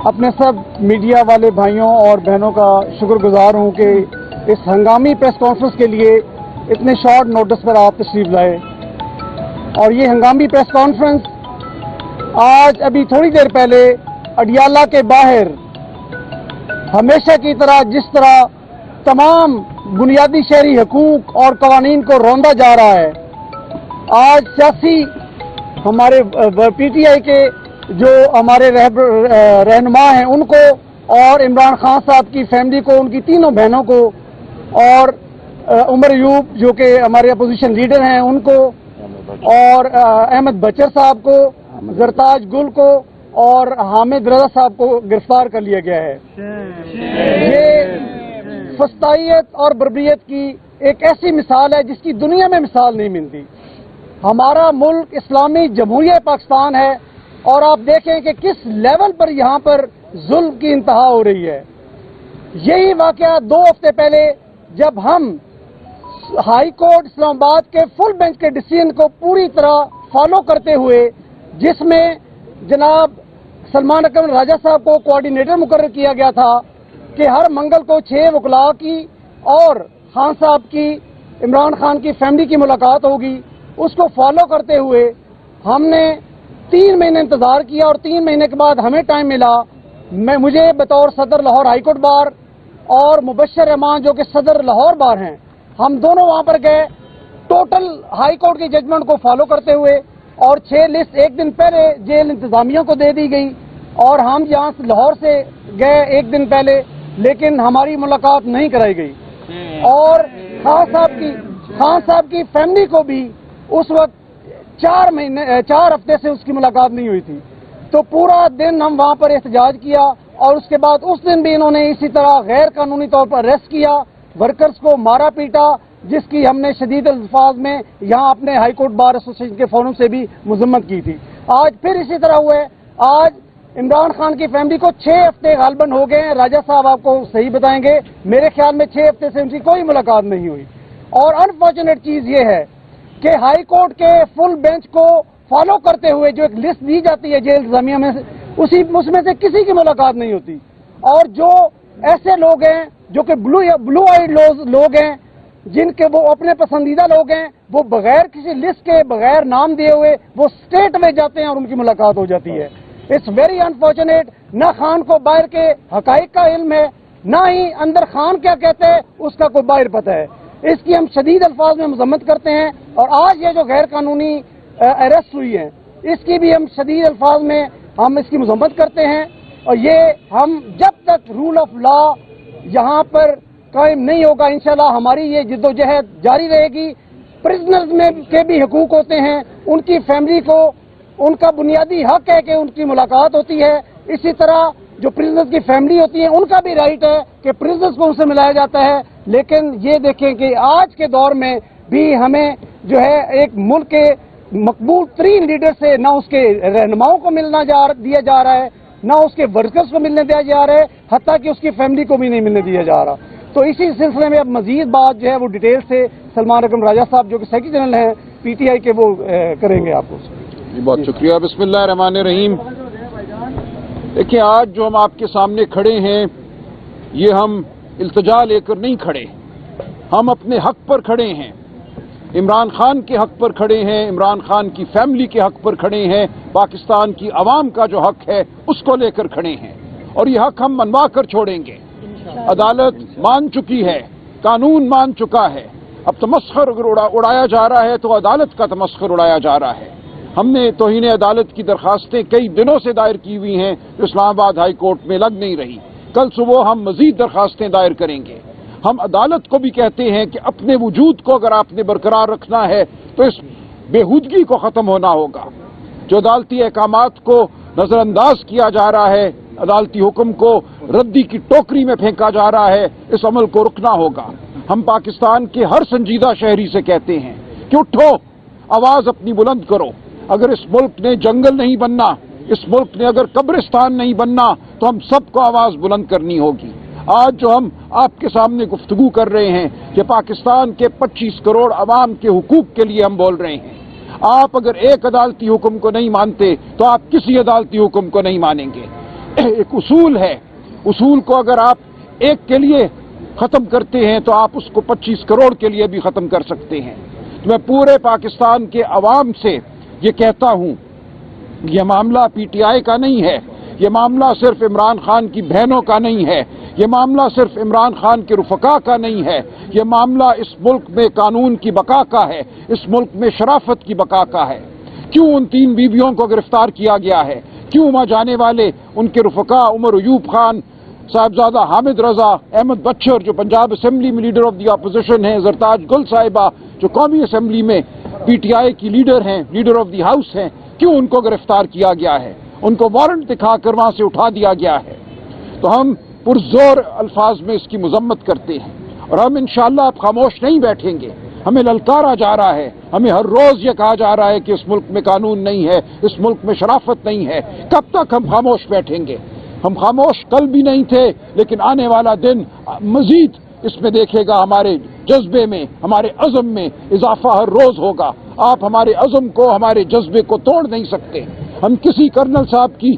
अपने सब मीडिया वाले भाइयों और बहनों का शुक्रगुजार हूं कि इस हंगामी प्रेस कॉन्फ्रेंस के लिए इतने शॉर्ट नोटिस पर आप तशरीफ लाए। और ये हंगामी प्रेस कॉन्फ्रेंस आज अभी थोड़ी देर पहले अडियाला के बाहर हमेशा की तरह जिस तरह तमाम बुनियादी शहरी हकूक और कवानीन को रौंदा जा रहा है, आज सियासी हमारे पीटीआई के जो हमारे रहनुमा हैं उनको और इमरान खान साहब की फैमिली को, उनकी तीनों बहनों को और उमर अयूब जो कि हमारे अपोजिशन लीडर हैं उनको और अहमद बचर साहब को, जरताज गुल को और हामिद रजा साहब को गिरफ्तार कर लिया गया है। ये फस्तायत और बर्बरियत की एक ऐसी मिसाल है जिसकी दुनिया में मिसाल नहीं मिलती। हमारा मुल्क इस्लामी जमहूरिया पाकिस्तान है और आप देखें कि किस लेवल पर यहाँ पर जुल्म की इंतहा हो रही है। यही वाकया 2 हफ्ते पहले जब हम हाई कोर्ट इस्लामाबाद के फुल बेंच के डिसीजन को पूरी तरह फॉलो करते हुए, जिसमें जनाब सलमान अकरम राजा साहब को कोऑर्डिनेटर मुकर्रर किया गया था कि हर मंगल को 6 वकला की और खान साहब की, इमरान खान की फैमिली की मुलाकात होगी, उसको फॉलो करते हुए हमने 3 महीने इंतजार किया और 3 महीने के बाद हमें टाइम मिला। मुझे बतौर सदर लाहौर हाई कोर्ट बार और मुबशर रहमान जो कि सदर लाहौर बार हैं, हम दोनों वहां पर गए टोटल हाई कोर्ट की जजमेंट को फॉलो करते हुए, और 6 लिस्ट एक दिन पहले जेल इंतजामिया को दे दी गई और हम यहाँ से लाहौर से गए एक दिन पहले, लेकिन हमारी मुलाकात नहीं कराई गई। और खान साहब की फैमिली को भी उस वक्त 4 हफ्ते से उसकी मुलाकात नहीं हुई थी। तो पूरा दिन हम वहां पर एहतजाज किया और उसके बाद उस दिन भी इन्होंने इसी तरह गैर कानूनी तौर पर अरेस्ट किया, वर्कर्स को मारा पीटा, जिसकी हमने शदीद अल्फाज में यहाँ अपने हाई कोर्ट बार एसोसिएशन के फोरम से भी मजम्मत की थी। आज फिर इसी तरह हुआ है। आज इमरान खान की फैमिली को 6 हफ्ते गालबन हो गए हैं। राजा साहब आपको सही बताएंगे, मेरे ख्याल में 6 हफ्ते से उनकी कोई मुलाकात नहीं हुई। और अनफॉर्चुनेट चीज ये है कि हाई कोर्ट के फुल बेंच को फॉलो करते हुए जो एक लिस्ट दी जाती है जेल इंतजामिया में से, उसमें से किसी की मुलाकात नहीं होती। और जो ऐसे लोग हैं जो कि ब्लू आइड लोग हैं, जिनके वो अपने पसंदीदा लोग हैं, वो बगैर किसी लिस्ट के, बगैर नाम दिए हुए वो स्टेट में जाते हैं और उनकी मुलाकात हो जाती है। It's very unfortunate. ना खान को बाहर के हकाइक का इल्म है, ना ही अंदर खान क्या कहते हैं उसका कोई बाहर पता है। इसकी हम शदीद अल्फाज में मजम्मत करते हैं। और आज ये जो गैर कानूनी अरेस्ट हुई है, इसकी भी हम शदीद अल्फाज में हम इसकी मजम्मत करते हैं। और ये हम जब तक रूल ऑफ लॉ यहाँ पर कायम नहीं होगा, इंशाल्लाह हमारी ये जिद्दोजहद जारी रहेगी। प्रिजनर्स में के भी हकूक होते हैं, उनकी फैमिली को उनका बुनियादी हक है कि उनकी मुलाकात होती है। इसी तरह जो प्रिजनर्स की फैमिली होती है उनका भी राइट है कि प्रिजनर्स को उनसे मिलाया जाता है। लेकिन ये देखें कि आज के दौर में भी हमें जो है एक मुल्क के मकबूल तरीन लीडर से ना उसके रहनुमाओं को दिया जा रहा है, ना उसके वर्कर्स को मिलने दिया जा रहा है, हत्ता कि उसकी फैमिली को भी नहीं मिलने दिया जा रहा। तो इसी सिलसिले में अब मजीद बात जो है वो डिटेल से सलमान अकरम राजा साहब जो कि सेक्रेटरी जनरल हैं पीटीआई के, वो करेंगे आपको। बहुत शुक्रिया। बिस्मिल्लाह रहमान रहीम। देखिए, आज जो हम आपके सामने खड़े हैं, ये हम इल्तिजा लेकर नहीं खड़े, हम अपने हक पर खड़े हैं। इमरान खान के हक पर खड़े हैं, इमरान खान की फैमिली के हक पर खड़े हैं, पाकिस्तान की आवाम का जो हक है उसको लेकर खड़े हैं। और ये हक हम मनवा कर छोड़ेंगे। अदालत मान चुकी है, कानून मान चुका है। अब तमस्खर अगर उड़ाया जा रहा है तो अदालत का तमस्खर उड़ाया जा रहा है। हमने तौहीन अदालत की दरखास्तें कई दिनों से दायर की हुई हैं जो इस्लामाबाद हाई कोर्ट में लग नहीं रही। कल सुबह हम मजीद दरखास्तें दायर करेंगे। हम अदालत को भी कहते हैं कि अपने वजूद को अगर आपने बरकरार रखना है तो इस बेहूदगी को ख़त्म होना होगा। जो अदालती अहकामात को नज़रअंदाज किया जा रहा है, अदालती हुक्म को रद्दी की टोकरी में फेंका जा रहा है, इस अमल को रुकना होगा। हम पाकिस्तान के हर संजीदा शहरी से कहते हैं कि उठो, आवाज अपनी बुलंद करो। अगर इस मुल्क ने जंगल नहीं बनना, इस मुल्क ने अगर कब्रिस्तान नहीं बनना, तो हम सबको आवाज बुलंद करनी होगी। आज जो हम आपके सामने गुफ्तगू कर रहे हैं कि पाकिस्तान के 25 करोड़ अवाम के हुकूक के लिए हम बोल रहे हैं। आप अगर एक अदालती हुक्म को नहीं मानते तो आप किसी अदालती हुक्म को नहीं मानेंगे। ایک اصول ہے. اصول کو اگر آپ ایک کے لیے ختم کرتے ہیں تو آپ اس کو 25 کروڑ کے لیے بھی ختم کر سکتے ہیں. تو میں پورے پاکستان کے عوام سے یہ کہتا ہوں، یہ معاملہ پی ٹی آئی کا نہیں ہے، یہ معاملہ صرف عمران خان کی بہنوں کا نہیں ہے، یہ معاملہ صرف عمران خان کے رفقا کا نہیں ہے، یہ معاملہ اس ملک میں قانون کی بقا کا ہے، اس ملک میں شرافت کی بقا کا ہے. کیوں ان 3 بیویوں کو گرفتار کیا گیا ہے؟ کیوں وہاں جانے والے ان کے رفقا عمر ایوب خان، صاحبزادہ حامد رضا، احمد بچر جو پنجاب اسمبلی میں لیڈر آف دی اپوزیشن ہیں، زرتاج گل صاحبہ جو قومی اسمبلی میں پی ٹی آئی کی لیڈر ہیں، لیڈر آف دی ہاؤس ہیں، کیوں ان کو گرفتار کیا گیا ہے؟ ان کو وارنٹ دکھا کر وہاں سے اٹھا دیا گیا ہے. تو ہم پرزور الفاظ میں اس کی مذمت کرتے ہیں اور ہم انشاءاللہ اب خاموش نہیں بیٹھیں گے. ہمیں للکارا جا رہا ہے، ہمیں ہر روز یہ کہا جا رہا ہے کہ اس ملک میں قانون نہیں ہے، اس ملک میں شرافت نہیں ہے. کب تک ہم خاموش بیٹھیں گے؟ ہم خاموش کل بھی نہیں تھے، لیکن آنے والا دن مزید اس میں دیکھے گا ہمارے جذبے میں، ہمارے عزم میں اضافہ ہر روز ہوگا. آپ ہمارے عزم کو، ہمارے جذبے کو توڑ نہیں سکتے. ہم کسی کرنل صاحب کی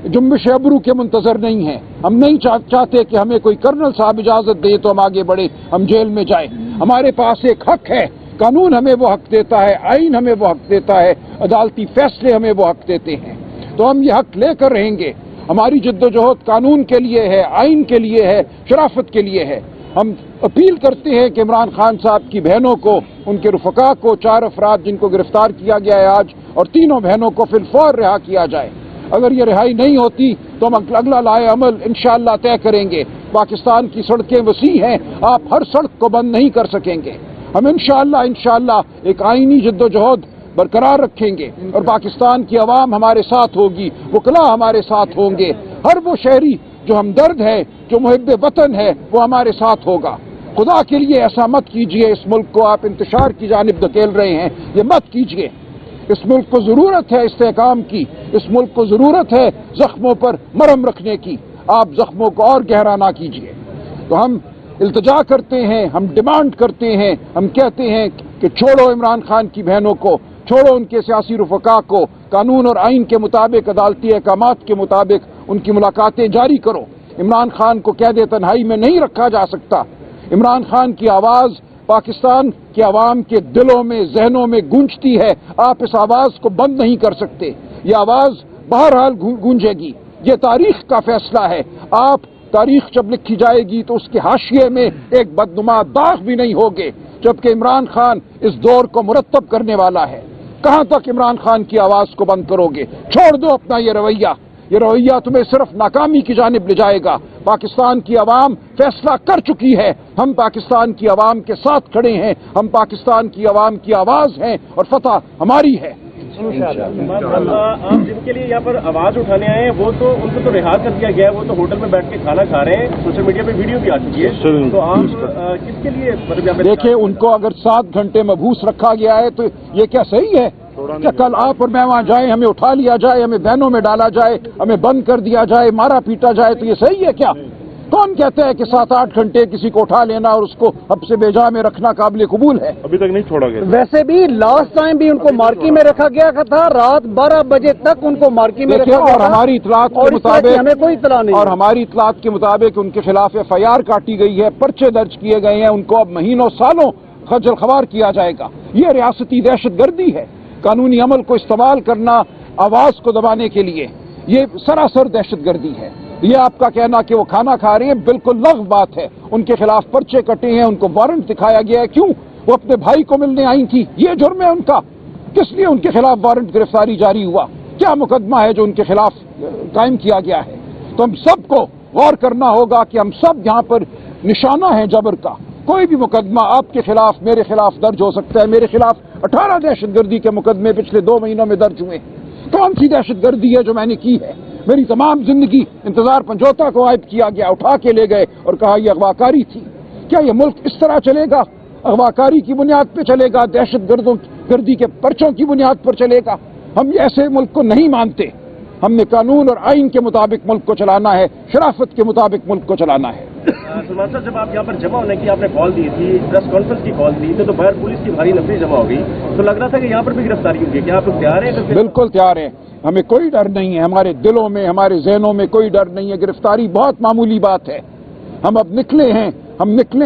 جنبش ابرو کے منتظر نہیں ہیں. ہم نہیں چاہتے کہ ہمیں کوئی کرنل صاحب اجازت دے تو ہم آگے بڑھیں، ہم جیل میں جائیں. ہمارے پاس ایک حق ہے، قانون ہمیں وہ حق دیتا ہے، آئین ہمیں وہ حق دیتا ہے، عدالتی فیصلے ہمیں وہ حق دیتے ہیں. تو ہم یہ حق لے کر رہیں گے. ہماری جد و جہد قانون کے لیے ہے، آئین کے لیے ہے، شرافت کے لیے ہے. ہم اپیل کرتے ہیں کہ عمران خان صاحب کی بہنوں کو، ان کے رفقا کو، 4 افراد جن کو گرفتار کیا گیا ہے آج، اور 3 بہنوں کو فی الفور رہا کیا جائے. اگر یہ رہائی نہیں ہوتی تو ہم اگلا لائے عمل انشاءاللہ طے کریں گے. پاکستان کی سڑکیں وسیع ہیں، آپ ہر سڑک کو بند نہیں کر سکیں گے. ہم انشاءاللہ ایک آئینی جد و جہد برقرار رکھیں گے اور پاکستان کی عوام ہمارے ساتھ ہوگی، وکلاء ہمارے ساتھ ہوں گے. ہر وہ شہری جو ہمدرد ہے، جو محب وطن ہے، وہ ہمارے ساتھ ہوگا. خدا کے لیے ایسا مت کیجئے. اس ملک کو آپ انتشار کی جانب دھکیل رہے ہیں، یہ مت کیجئے. اس ملک کو ضرورت ہے استحکام کی، اس ملک کو ضرورت ہے زخموں پر مرہم رکھنے کی. آپ زخموں کو اور گہرا نہ کیجئے. تو ہم التجا کرتے ہیں، ہم ڈیمانڈ کرتے ہیں، ہم کہتے ہیں کہ چھوڑو عمران خان کی بہنوں کو، چھوڑو ان کے سیاسی رفقا کو. قانون اور آئین کے مطابق، عدالتی احکامات کے مطابق ان کی ملاقاتیں جاری کرو. عمران خان کو قید تنہائی میں نہیں رکھا جا سکتا. عمران خان کی آواز پاکستان کے عوام کے دلوں میں، ذہنوں میں گونجتی ہے. آپ اس آواز کو بند نہیں کر سکتے. یہ آواز بہرحال گونجے گی. یہ تاریخ کا فیصلہ ہے. آپ تاریخ جب لکھی جائے گی تو اس کے حاشیے میں ایک بدنما داغ بھی نہیں ہوگے، جبکہ عمران خان اس دور کو مرتب کرنے والا ہے. کہاں تک عمران خان کی آواز کو بند کرو گے؟ چھوڑ دو اپنا یہ رویہ تمہیں صرف ناکامی کی جانب لے جائے گا. پاکستان کی عوام فیصلہ کر چکی ہے. ہم پاکستان کی عوام کے ساتھ کھڑے ہیں، ہم پاکستان کی عوام کی آواز ہیں اور فتح ہماری ہے. آپ جن کے لیے یہاں پر آواز اٹھانے آئے ہیں وہ تو ان کو تو رہا کر دیا گیا ہے، وہ تو ہوٹل میں بیٹھ کے کھانا کھا رہے ہیں. سوشل میڈیا پہ ویڈیو بھی آ چکی ہے. تو آپ کس کے لیے دیکھیں، ان کو اگر 7 گھنٹے محبوس رکھا گیا ہے تو یہ کیا صحیح ہے؟ کیا کل آپ اور میں وہاں جائیں، ہمیں اٹھا لیا جائے، ہمیں بہنوں میں ڈالا جائے، ہمیں بند کر دیا جائے، مارا پیٹا جائے تو یہ صحیح ہے کیا؟ کون کہتا ہے کہ 7-8 گھنٹے کسی کو اٹھا لینا اور اس کو اب سے بیجا میں رکھنا قابل قبول ہے؟ ابھی تک نہیں چھوڑا گیا. ویسے بھی لاسٹ ٹائم بھی ان کو مارکی میں رکھا گیا تھا، رات 12 بجے تک ان کو مارکی میں رکھا گیا. اور ہماری اطلاعات کے مطابق ہمیں کوئی اطلاع نہیں، اور ہماری اطلاعات کے مطابق ان کے خلاف FIR کاٹی گئی ہے، پرچے درج کیے گئے ہیں. ان کو اب مہینوں سالوں خجل خوار کیا جائے گا. یہ ریاستی دہشت گردی ہے. قانونی عمل کو استعمال کرنا آواز کو دبانے کے لیے، یہ سراسر دہشت گردی ہے. یہ آپ کا کہنا کہ وہ کھانا کھا رہے ہیں بالکل لغو بات ہے. ان کے خلاف پرچے کٹے ہیں، ان کو وارنٹ دکھایا گیا ہے. کیوں؟ وہ اپنے بھائی کو ملنے آئی تھی. یہ جرم ہے ان کا. کس لیے ان کے خلاف وارنٹ گرفتاری جاری ہوا؟ کیا مقدمہ ہے جو ان کے خلاف قائم کیا گیا ہے؟ تو ہم سب کو غور کرنا ہوگا کہ ہم سب یہاں پر نشانہ ہیں جبر کا. کوئی بھی مقدمہ آپ کے خلاف، میرے خلاف درج ہو سکتا ہے. میرے خلاف 18 دہشت گردی کے مقدمے پچھلے 2 مہینوں میں درج ہوئے. کون سی دہشت گردی ہے جو میں نے کی ہے؟ میری تمام زندگی انتظار پنجوتا کو عائد کیا گیا، اٹھا کے لے گئے اور کہا یہ اغوا کاری تھی. کیا یہ ملک اس طرح چلے گا؟ اغوا کاری کی بنیاد پہ چلے گا؟ دہشت گردی کے پرچوں کی بنیاد پر چلے گا؟ ہم ایسے ملک کو نہیں مانتے. ہم نے قانون اور آئین کے مطابق ملک کو چلانا ہے، شرافت کے مطابق ملک کو چلانا ہے. सलमान साहब, जब आप यहाँ पर जमा होने की आपने कॉल दी थी, प्रेस कॉन्फ्रेंस की कॉल दी, तो बाहर पुलिस की भारी नफरी जमा हो गई, तो लग रहा था कि यहाँ पर भी गिरफ्तारी होगी। क्या आप लोग तैयार हैं? बिल्कुल तैयार हैं, हमें कोई डर नहीं है, हमारे दिलों में, हमारे ज़हनों में कोई डर नहीं है। गिरफ्तारी बहुत मामूली बात है। हम अब निकले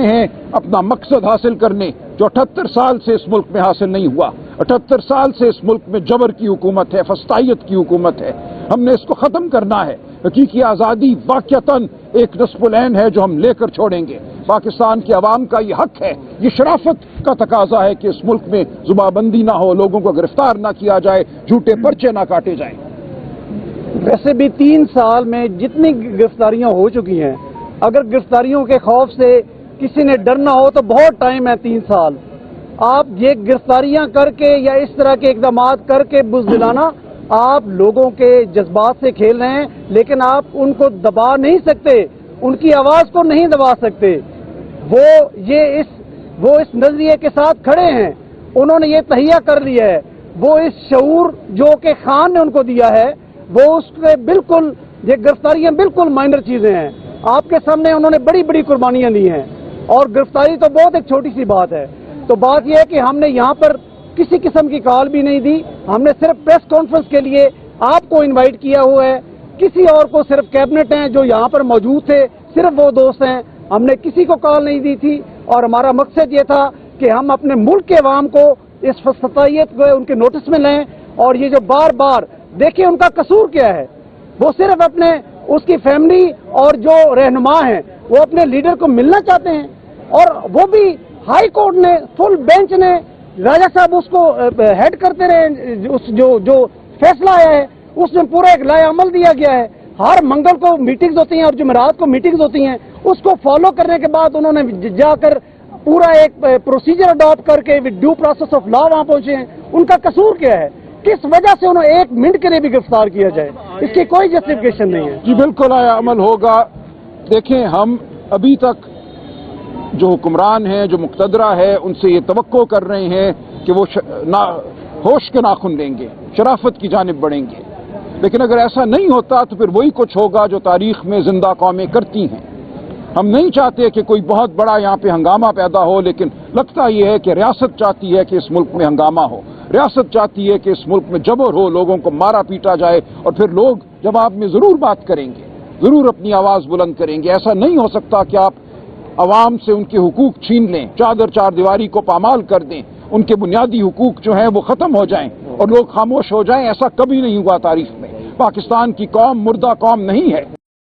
हैं अपना मकसद हासिल करने, जो 78 साल से इस मुल्क में हासिल नहीं हुआ। 78 साल से इस मुल्क में जबर की हुकूमत है, फस्तायत की हुकूमत है। हमने इसको ख़त्म करना है। हकीकी आज़ादी वाक़तन एक नस्बुल ऐन है जो हम लेकर छोड़ेंगे। पाकिस्तान की आवाम का ये हक है, ये शराफत का तकाजा है कि इस मुल्क में जुबाबंदी ना हो, लोगों को गिरफ्तार ना किया जाए, झूठे पर्चे ना काटे जाएं। वैसे भी 3 साल में जितनी गिरफ्तारियां हो चुकी हैं, अगर गिरफ्तारियों के खौफ से किसी ने डरना हो तो बहुत टाइम है 3 साल। आप ये गिरफ्तारियां करके या इस तरह के इकदाम करके बुज़दिलाना, आप लोगों के जज्बात से खेल रहे हैं, लेकिन आप उनको दबा नहीं सकते, उनकी आवाज़ को नहीं दबा सकते। वो इस नजरिए के साथ खड़े हैं, उन्होंने ये तहिया कर लिया है, वो इस शऊर जो कि खान ने उनको दिया है, वो उसके बिल्कुल, ये गिरफ्तारियां बिल्कुल माइनर चीजें हैं। आपके सामने उन्होंने बड़ी बड़ी कुर्बानियां दी हैं, और गिरफ्तारी तो बहुत एक छोटी सी बात है। तो बात यह है कि हमने यहाँ पर किसी किस्म की कॉल भी नहीं दी, हमने सिर्फ प्रेस कॉन्फ्रेंस के लिए आपको इनवाइट किया हुआ है। किसी और को, सिर्फ कैबिनेट हैं जो यहाँ पर मौजूद थे, सिर्फ वो दोस्त हैं, हमने किसी को कॉल नहीं दी थी। और हमारा मकसद ये था कि हम अपने मुल्क के अवाम को इस फस्तायत को उनके नोटिस में लें। और ये जो बार बार देखिए, उनका कसूर क्या है, वो सिर्फ अपने, उसकी फैमिली और जो रहनुमा हैं वो अपने लीडर को मिलना चाहते हैं, और वो भी हाई कोर्ट ने, फुल बेंच ने, राजा साहब उसको हेड करते रहे। उस जो फैसला आया है उसमें पूरा एक लाए अमल दिया गया है। हर मंगल को मीटिंग्स होती हैं और जुमेरात को मीटिंग्स होती हैं, उसको फॉलो करने के बाद उन्होंने जाकर पूरा एक प्रोसीजर अडॉप्ट करके with due process of law वहां पहुंचे हैं। उनका कसूर क्या है, किस वजह से उन्हें 1 मिनट के लिए भी गिरफ्तार किया जाए, इसकी कोई जस्टिफिकेशन नहीं है। जी बिल्कुल आया अमल होगा। देखें, हम अभी तक जो हुक्मरान हैं, जो मुक्तदरा है, उनसे ये तवक्को कर रहे हैं कि वो होश के नाखुन लेंगे, शराफत की जानिब बढ़ेंगे। लेकिन अगर ऐसा नहीं होता तो फिर वही कुछ होगा जो तारीख में जिंदा कौमें करती हैं। हम नहीं चाहते कि कोई बहुत बड़ा यहाँ पे हंगामा पैदा हो, लेकिन लगता यह है कि रियासत चाहती है कि इस मुल्क में हंगामा हो, रियासत चाहती है कि इस मुल्क में जबर हो, लोगों को मारा पीटा जाए, और फिर लोग जवाब में जरूर बात करेंगे, जरूर अपनी आवाज बुलंद करेंगे। ऐसा नहीं हो सकता कि आप अवाम से उनके हुकूक छीन लें, चादर चार दीवारी को पामाल कर दें, उनके बुनियादी हुकूक जो हैं वो खत्म हो जाएं और लोग खामोश हो जाएं। ऐसा कभी नहीं हुआ तारीख में। पाकिस्तान की कौम मुर्दा कौम नहीं है।